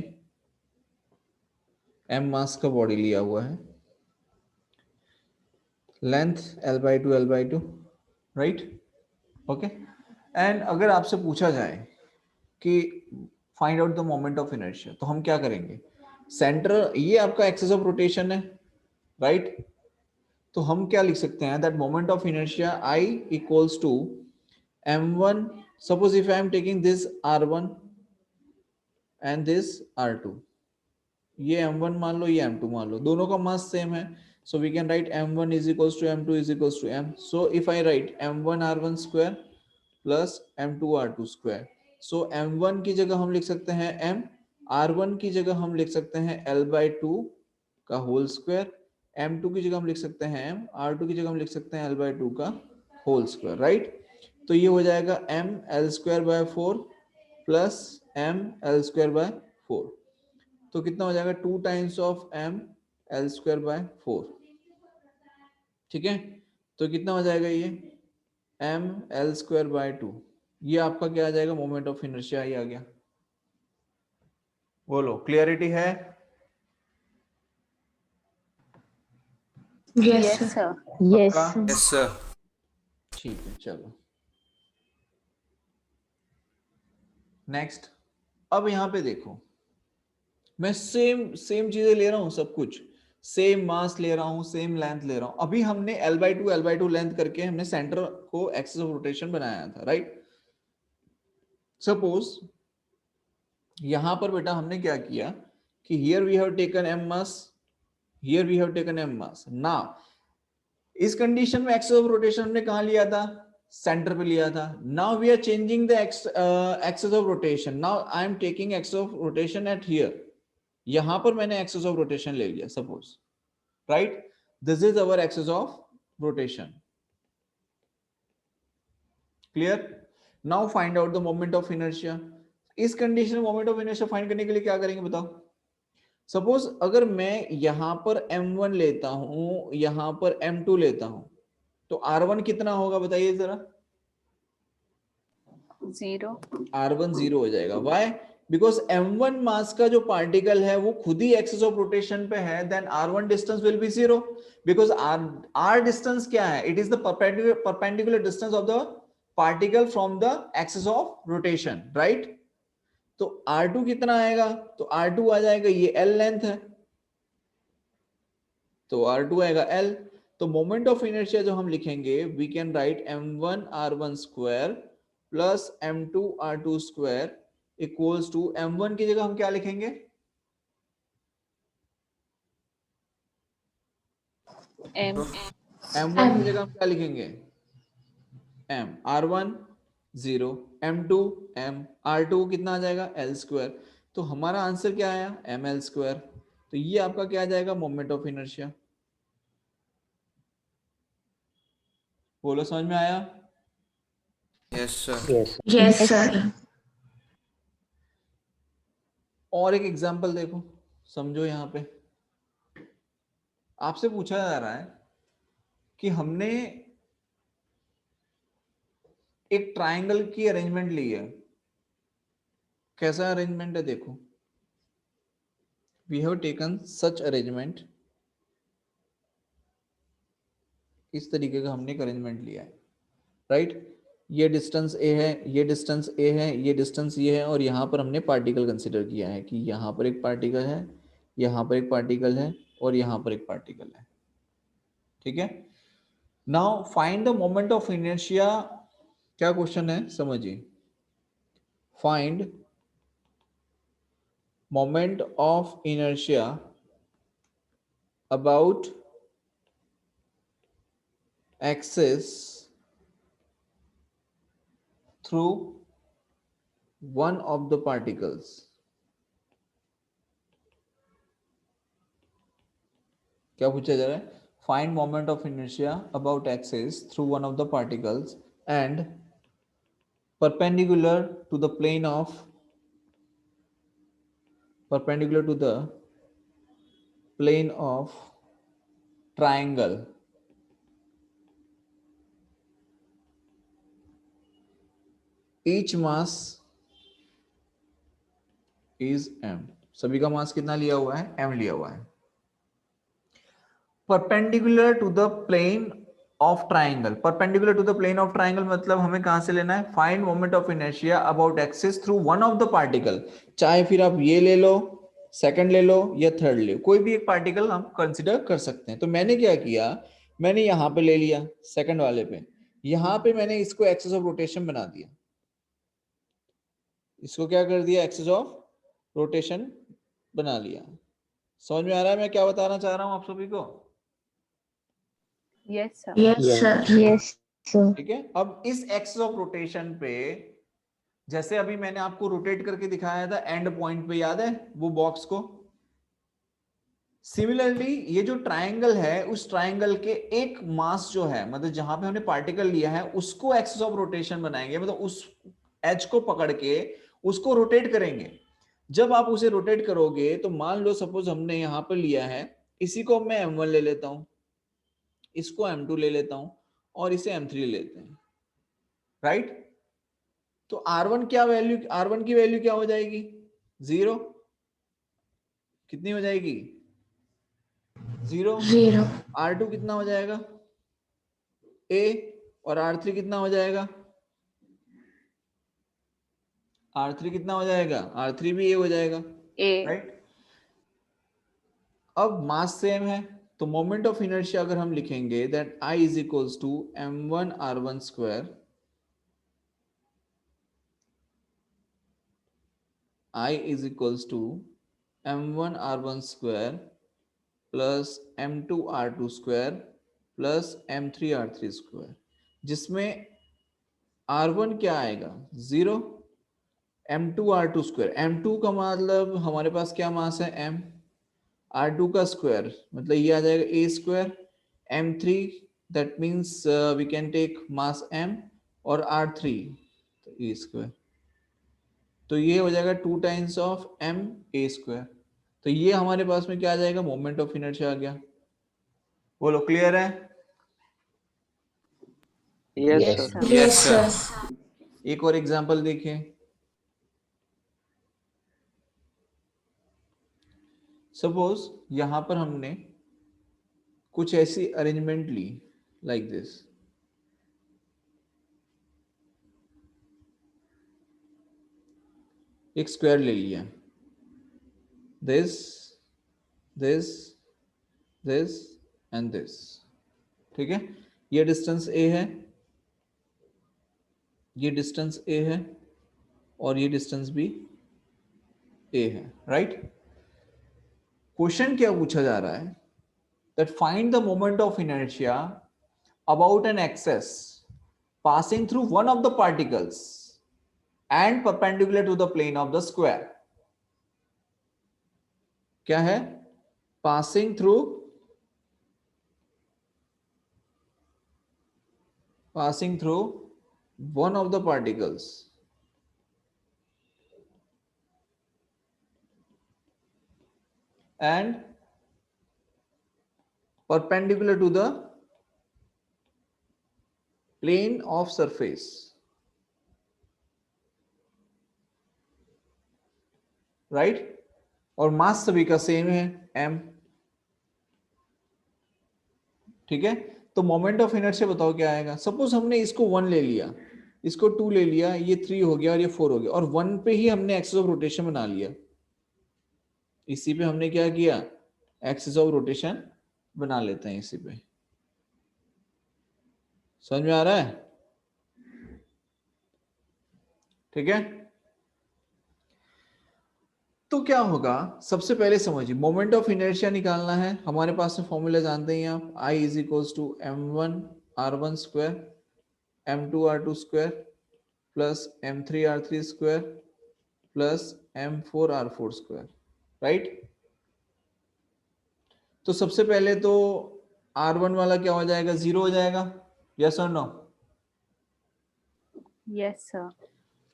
Speaker 1: m मास का बॉडी लिया हुआ है, length l/2 l/2, right? Okay. And अगर आपसे पूछा जाए कि find out the moment of inertia, तो हम क्या करेंगे? सेंटर, ये आपका एक्सिस ऑफ रोटेशन है, राइट? तो हम क्या लिख सकते हैं? That moment of inertia I equals to m1, suppose if I am taking this r1 and this r2, ये m1 मान लो, ये m2 मान लो, दोनों का मास सेम है, so we can write m1 is equals to m2 is equals to m. So if I write m1 r1 square plus m2 r2 square, so m1 की जगह हम लिख सकते हैं m, r1 की जगह हम लिख सकते हैं l/2 का होल स्क्वायर, m2 की जगह हम लिख सकते हैं m, r2 की जगह हम लिख सकते हैं l/2 का होल स्क्वायर, राइट? तो ये हो जाएगा m l square by 4 plus m l square by 4, तो कितना हो जाएगा? 2 times of m l square by 4, ठीक है? तो कितना हो जाएगा ये? m l square by 2, ये आपका क्या आ जाएगा? मोमेंट ऑफ इनर्शिया ही आ गया। बोलो, क्लियरिटी है?
Speaker 3: Yes,
Speaker 2: Yes,
Speaker 3: sir.
Speaker 2: sir.
Speaker 3: Yes,
Speaker 1: पक्का?
Speaker 3: sir.
Speaker 4: Yes, sir.
Speaker 1: ठीक है, चलो नेक्स्ट। अब यहां पे देखो, मैं सेम चीजें ले रहा हूं, सब कुछ सेम मास ले रहा हूं, सेम लेंथ ले रहा हूं। अभी हमने l/2 लेंथ करके हमने सेंटर को एक्सिस ऑफ रोटेशन बनाया था, राइट? सपोज यहां पर बेटा हमने क्या किया कि here we have taken m mass, here we have taken m mass. Now इस कंडीशन में एक्सिस ऑफ रोटेशन हमने कहां लिया था? सेंटर पे लिया था। Now we are changing the axis of rotation, now I am taking axis of rotation at here, यहां पर मैंने एक्सिस ऑफ रोटेशन ले लिया suppose, right? This is our axis of rotation. Clear? Now find out the moment of inertia. इस condition में moment of inertia find करने के लिए क्या करेंगे बताओ? सपोज अगर मैं यहां पर m1 लेता हूं, यहां पर m2 लेता हूं, तो r1 कितना होगा बताइए जरा?
Speaker 2: 0.
Speaker 1: r1 0 हो जाएगा। व्हाई? बिकॉज m1 मास का जो पार्टिकल है वो खुद ही एक्सिस ऑफ रोटेशन पे है, then r1 distance will be 0, because r distance क्या है? It is the perpendicular distance of the particle from the axis of rotation, right? तो r2 कितना आएगा? तो r2 आ जाएगा, ये l लेंथ है, तो r2 आएगा l। तो मोमेंट ऑफ इनर्शिया जो हम लिखेंगे, we can write m1 r1 square plus m2 r2 square equals to m1 की जगह हम क्या लिखेंगे?
Speaker 2: M.
Speaker 1: m1 की जगह हम क्या लिखेंगे, m, r1 0, m2 m, r2 कितना आ जाएगा l स्क्वायर। तो हमारा आंसर क्या आया, ml स्क्वायर। तो ये आपका क्या आ जाएगा, मोमेंट ऑफ इनर्शिया। बोलो, समझ में आया?
Speaker 4: Yes, sir. Yes.
Speaker 3: Yes, sir.
Speaker 1: और एक एग्जांपल देखो, समझो। यहाँ पे आपसे पूछा जा रहा है कि हमने एक ट्रायंगल की अरेंजमेंट ली है। कैसा अरेंजमेंट है देखो, we have taken such arrangement. इस तरीके का हमने एक अरेंजमेंट लिया है, राइट। ये डिस्टेंस ए है, ये डिस्टेंस ए है, ये डिस्टेंस ये है, और यहाँ पर हमने पार्टिकल कंसिडर किया है कि यहाँ पर एक पार्टिकल है, यहाँ पर एक पार्टिकल है, और यहाँ पर एक पार्टिकल है। ठीक है। Now find the moment of inertia. क्या क्वेश्चन है, समझिए। Find moment of inertia about axis through one of the particles। क्या पूछा जा रहा है, find moment of inertia about axis through one of the particles and perpendicular to the plane of perpendicular to the plane of triangle each mass is m। सभी का मास कितना लिया हुआ है, m लिया हुआ है। Perpendicular to the plane of triangle. Perpendicular to the plane of triangle मतलब हमें कहां से लेना है, find moment of inertia about axis through one of the particle. चाहे फिर आप ये ले लो, सेकंड ले लो, या थर्ड ले लो, कोई भी एक पार्टिकल हम कंसिडर कर सकते हैं। तो मैंने क्या किया, मैंने यहां पे ले लिया सेकंड वाले पे, यहां पे मैंने इसको एक्सिस ऑफ रोटेशन बना दिया। इसको क्या कर दिया, एक्सिस ऑफ रोटेशन बना लिया। समझ में आ रहा है मैं क्या बताना चाह रहा हूं आप सभी को?
Speaker 2: Yes, sir.
Speaker 3: Yes,
Speaker 4: Yeah.
Speaker 3: sir.
Speaker 5: Yes, sir.
Speaker 1: ठीक है। अब इस एक्सिस ऑफ रोटेशन पे, जैसे अभी मैंने आपको रोटेट करके दिखाया था एंड पॉइंट पे, याद है वो बॉक्स को? सिमिलरली ये जो ट्रायंगल है, उस ट्रायंगल के एक मास जो है, मतलब जहां पे हमने पार्टिकल लिया है, उसको एक्सिस ऑफ रोटेशन बनाएंगे। मतलब उस एज को पकड़ के उसको रोटेट करेंगे। जब आप उसे रोटेट करोगे तो मान लो सपोज हमने यहां पर लिया है, इसी को मैं m1 ले लेता हूं, इसको m2 ले लेता हूं, और इसे m3 ले लेते हैं, राइट। तो R1 क्या वैल्यू, R1 की वैल्यू क्या हो जाएगी, 0। कितनी हो जाएगी, 0।
Speaker 3: 0.
Speaker 1: R2 कितना हो जाएगा, A। और R3 कितना हो जाएगा, R3 कितना हो जाएगा, R3 भी A हो जाएगा,
Speaker 2: A.
Speaker 1: राइट। अब मास सेम है, तो मोमेंट ऑफ इनर्शिया अगर हम लिखेंगे that I is equals to m1 r1 square, I is equals to m1 r1 square plus m2 r2 square plus m3 r3 square, जिसमें r1 क्या आएगा, 0, m2 r2 square, m2 का मतलब हमारे पास क्या मास है, m, r2 का स्क्वायर मतलब ये आ जाएगा a square, m3 that means we can take mass m, और r3 तो a स्क्वायर। तो ये हो जाएगा 2 times of m a square. तो ये हमारे पास में क्या आ जाएगा, मोमेंट ऑफ इनर्शिया आ गया। बोलो, क्लियर है?
Speaker 5: Yes,
Speaker 2: Yes,
Speaker 5: sir.
Speaker 2: sir.
Speaker 4: Yes, sir.
Speaker 1: एक और एग्जांपल देखिए। सपोज यहां पर हमने कुछ ऐसी अरेंजमेंट ली, लाइक दिस। एक स्क्वायर ले लिया, this this this and this, ठीक है। ये डिस्टेंस a है, ये डिस्टेंस a है, और ये डिस्टेंस भी a है, राइट। क्वेश्चन क्या पूछा जा रहा है that find the moment of inertia about an axis passing through one of the particles and perpendicular to the plane of the square. क्या है? passing through one of the particles and perpendicular to the plane of surface. Right right? और मास सभी का same है m. ठीक है, तो moment of inertia बताओ क्या आएगा. सपोज हमने इसको 1 ले लिया, इसको 2 ले लिया, ये 3 हो गया और ये 4 हो गया, और 1 पे ही हमने एक्सिस ऑफ रोटेशन बना लिया. इसी पे हमने क्या किया, एक्सिस ऑफ रोटेशन बना लेते हैं इसी पे. समझ में आ रहा है? ठीक है, तो क्या होगा, सबसे पहले समझिए मोमेंट ऑफ इनर्शिया निकालना है. हमारे पास में फॉर्मूला जानते हैं आप, I is equals to m1r1 square m2r2 square plus m3r3 square plus m4r4 square. Right, तो सबसे पहले तो r1 वाला क्या हो जाएगा, 0 हो जाएगा. यस और नो?
Speaker 2: Yes sir.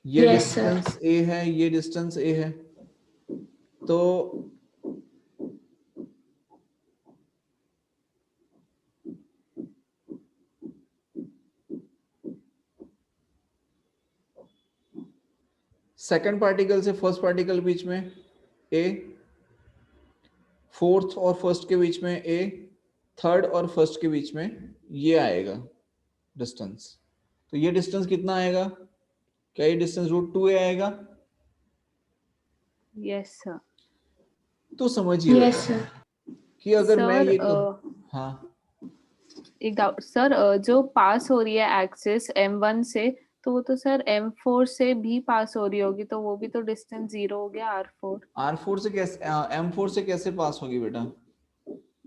Speaker 1: ये
Speaker 3: Yes, sir.
Speaker 1: डिस्टेंस a है, ये डिस्टेंस a है, तो सेकंड पार्टिकल से फर्स्ट पार्टिकल बीच में a, फोर्थ और फर्स्ट के बीच में a, थर्ड और फर्स्ट के बीच में ये आएगा डिस्टेंस. तो ये डिस्टेंस कितना आएगा, क्या ये डिस्टेंस √2a आएगा?
Speaker 2: Yes sir.
Speaker 1: तो समझिए
Speaker 3: Yes, sir.
Speaker 1: कि अगर मैं
Speaker 2: सर,
Speaker 1: ये हाँ
Speaker 2: एक डाउट सर, जो पास हो रही है एक्सिस m1 से, तो वो तो सर m4 से भी पास हो रही होगी, तो वो भी तो डिस्टेंस 0 हो गया r4.
Speaker 1: r4 से कैसे, m4 से कैसे पास होगी बेटा?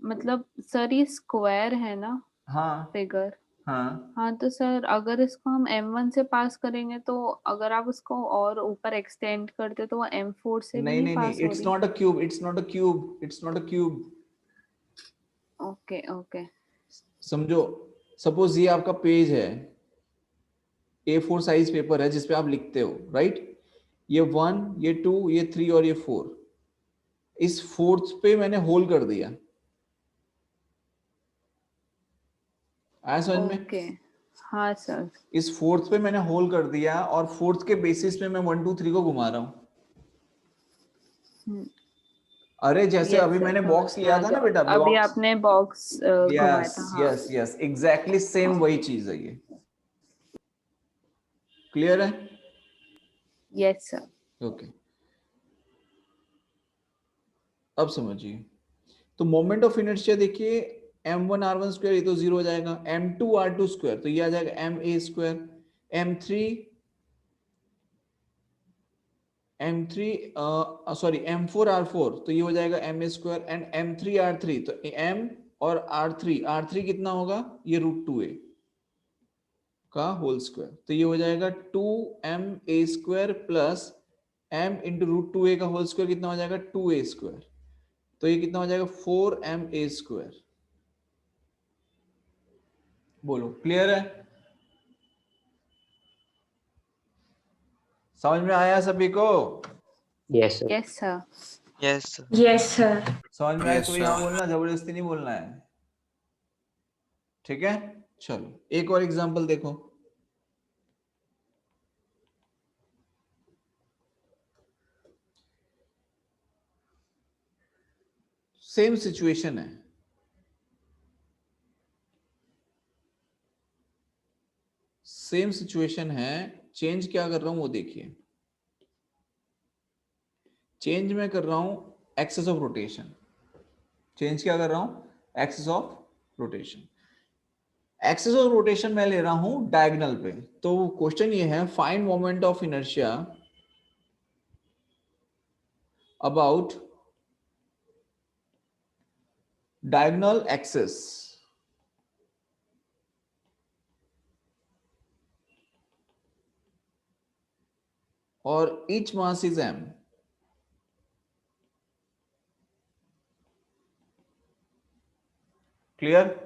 Speaker 2: मतलब सर ये स्क्वायर है ना
Speaker 1: हाँ
Speaker 2: फिगर.
Speaker 1: हाँ,
Speaker 2: हाँ, तो सर अगर इसको हम m1 से पास करेंगे, तो अगर आप उसको और ऊपर एक्सटेंड करते तो वो m4 से
Speaker 1: नहीं
Speaker 2: भी
Speaker 1: नहीं नहीं,
Speaker 2: पास हो
Speaker 1: इट्स
Speaker 2: रही.
Speaker 1: Not a cube, it's not a cube, it's not a cube.
Speaker 2: Okay okay.
Speaker 1: समझो, सपोज ये आपका पेज है, A4 साइज पेपर है जिसपे आप लिखते हो, राइट? ये 1, ये 2, ये 3 और ये 4. इस फोर्थ पे मैंने होल कर दिया. आया समझ में?
Speaker 2: ओके. हाँ सर.
Speaker 1: इस फोर्थ पे मैंने होल कर दिया और फोर्थ के बेसिस पे मैं 1 2 3 को घुमा रहा हूं. अरे जैसे
Speaker 2: Yes,
Speaker 1: अभी
Speaker 2: sir,
Speaker 1: मैंने
Speaker 2: समझ
Speaker 1: बॉक्स
Speaker 2: में
Speaker 1: लिया
Speaker 2: आ
Speaker 1: था
Speaker 2: गया.
Speaker 1: ना बेटा,
Speaker 2: अभी
Speaker 1: ब्लॉक्स.
Speaker 2: आपने बॉक्स घुमाया
Speaker 1: यस
Speaker 2: था. हाँ.
Speaker 1: यस यस, एग्जैक्टली सेम वही चीज है ये. क्लियर है?
Speaker 2: Yes sir.
Speaker 1: ओके, अब समझिए. तो मोमेंट ऑफ इनर्शिया देखिए, m1r1 स्क्वायर ये तो 0 हो जाएगा, m2r2 स्क्वायर तो ये आ जाएगा ma स्क्वायर, सॉरी m4r4 तो ये हो जाएगा ma स्क्वायर, एंड m3r3 तो m और r3 कितना होगा, ये √2a का होल स्क्वायर, तो ये हो जाएगा 2ma square plus m into √2a का होल स्क्वायर कितना हो जाएगा, 2a स्क्वायर. तो ये कितना हो जाएगा, 4ma स्क्वायर. बोलो, क्लियर है? समझ में आया सभी को?
Speaker 5: Yes, sir.
Speaker 2: Yes sir.
Speaker 4: Yes, sir.
Speaker 3: Yes, sir.
Speaker 1: समझ में आया?
Speaker 4: Yes,
Speaker 1: कोई
Speaker 4: sir.
Speaker 1: हाँ बोलना, जबरदस्ती नहीं बोलना है. ठीक है, चलो एक और एग्जांपल देखो. सेम सिचुएशन है, सेम सिचुएशन है, चेंज क्या कर रहा हूं वो देखिए. चेंज मैं कर रहा हूं एक्सिस ऑफ रोटेशन. चेंज क्या कर रहा हूं, axis of rotation. Axis of rotation मैं ले रहा हूं डायगोनल पे. तो क्वेश्चन ये है, find moment of inertia about diagonal axis or each mass is m. Clear?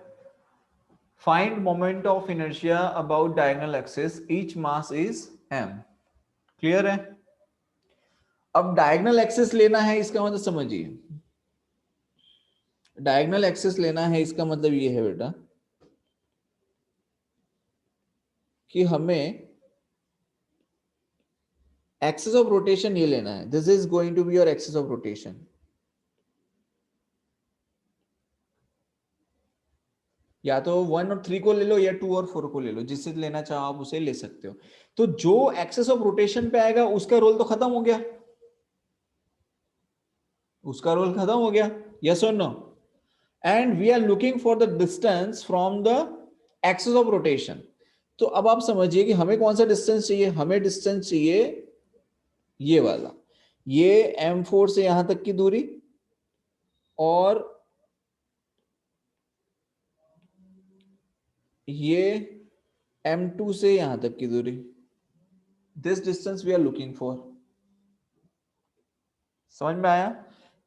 Speaker 1: Find moment of inertia about diagonal axis, each mass is m. Clear है? अब डायगोनल एक्सिस लेना है, इसका मतलब समझिए, डायगोनल एक्सिस लेना है इसका मतलब ये है बेटा कि हमें एक्सिस ऑफ रोटेशन ये लेना है. This is going to be your axis of rotation. या तो 1 और 3 को ले लो या 2 और 4 को ले लो, जिससे लेना चाहो आप उसे ले सकते हो. तो जो एक्सिस ऑफ रोटेशन पे आएगा उसका रोल तो खत्म हो गया, उसका रोल खत्म हो गया. यस और no? And we are looking for the distance from the axis of rotation. तो अब आप समझिए कि हमें कौन सा डिस्टेंस चाहिए. हमें डिस्टेंस चाहिए ये वाला, ये m4 से यहां तक की दूरी और ये m2 से यहां तक की दूरी. This distance we are looking for. समझ में आया?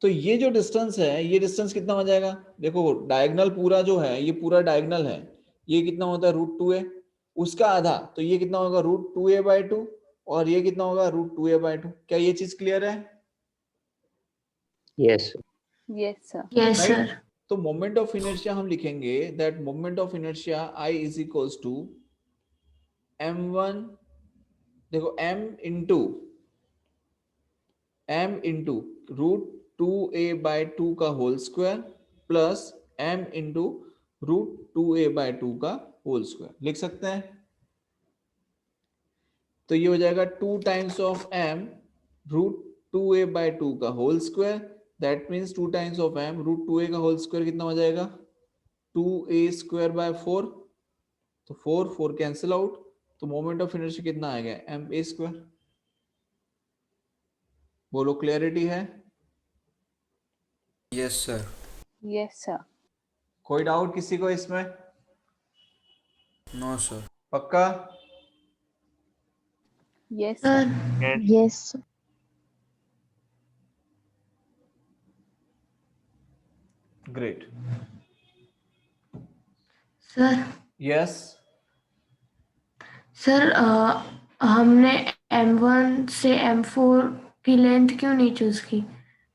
Speaker 1: तो ये जो डिस्टेंस है, ये डिस्टेंस कितना हो जाएगा? देखो डायगोनल पूरा जो है, ये पूरा डायगोनल है, ये कितना होता है √2a, उसका आधा, तो ये कितना होगा √2a/2, और ये कितना होगा √2a/2. क्या ये चीज क्लियर है?
Speaker 5: Yes, sir.
Speaker 2: Yes, sir.
Speaker 3: Yes,
Speaker 1: Right?
Speaker 3: sir.
Speaker 1: तो मोमेंट ऑफ इनर्शिया हम लिखेंगे that moment of inertia I is equals to m1, देखो m इंटू √2a/2 का whole square plus m into √2a/2 का होल स्क्वायर लिख सकते हैं. तो ये हो जाएगा 2 टाइम्स ऑफ m √2a/2 का whole square. That means 2 times of m √2a का होल स्क्वायर कितना हो जाएगा 2a²/4. तो 4 कैंसिल आउट. तो मोमेंट ऑफ इनर्शिया कितना आएगा ma². बोलो क्लियरिटी है?
Speaker 4: Yes, sir.
Speaker 2: Yes, sir.
Speaker 1: कोई डाउट किसी को इसमें?
Speaker 4: No, sir.
Speaker 1: पक्का?
Speaker 2: Yes, sir.
Speaker 3: Sir. Yes.
Speaker 1: Great.
Speaker 3: Sir.
Speaker 1: Yes.
Speaker 3: Sir हमने M1 से M4 की लेंथ क्यों नहीं चूज की?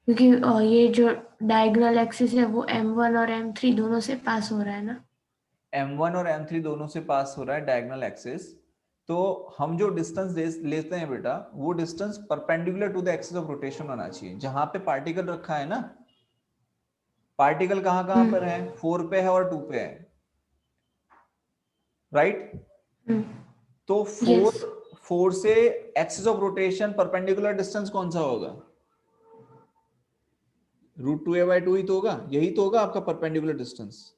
Speaker 3: क्योंकि ये जो डायगोनल एक्सिस है वो M1 और M3 दोनों से पास हो रहा है ना.
Speaker 1: m1 और m3 दोनों से पास हो रहा है डायगोनल एक्सिस. तो हम जो डिस्टेंस लेते हैं बेटा, वो distance perpendicular to the axis of rotation होना चाहिए. जहां पे पार्टिकल रखा है ना, पार्टिकल कहां कहां पर है? 4 पे है और 2 पे है, राइट? तो 4 से axis of rotation perpendicular distance कौन सा होगा? √2a/2 ही तो होगा. यही तो होगा आपका परपेंडिकुलर डिस्टेंस,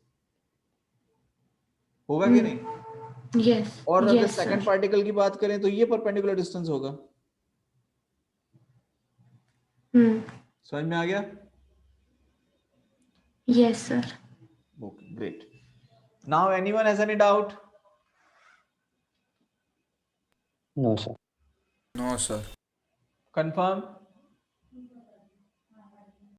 Speaker 1: होगा कि नहीं?
Speaker 3: यस.
Speaker 1: और अगर सेकंड पार्टिकल की बात करें तो ये परपेंडिकुलर डिस्टेंस होगा. समझ में आ गया?
Speaker 3: Yes sir.
Speaker 1: Okay, great. Now anyone has any doubt?
Speaker 5: No, sir.
Speaker 4: No, sir.
Speaker 1: Confirm?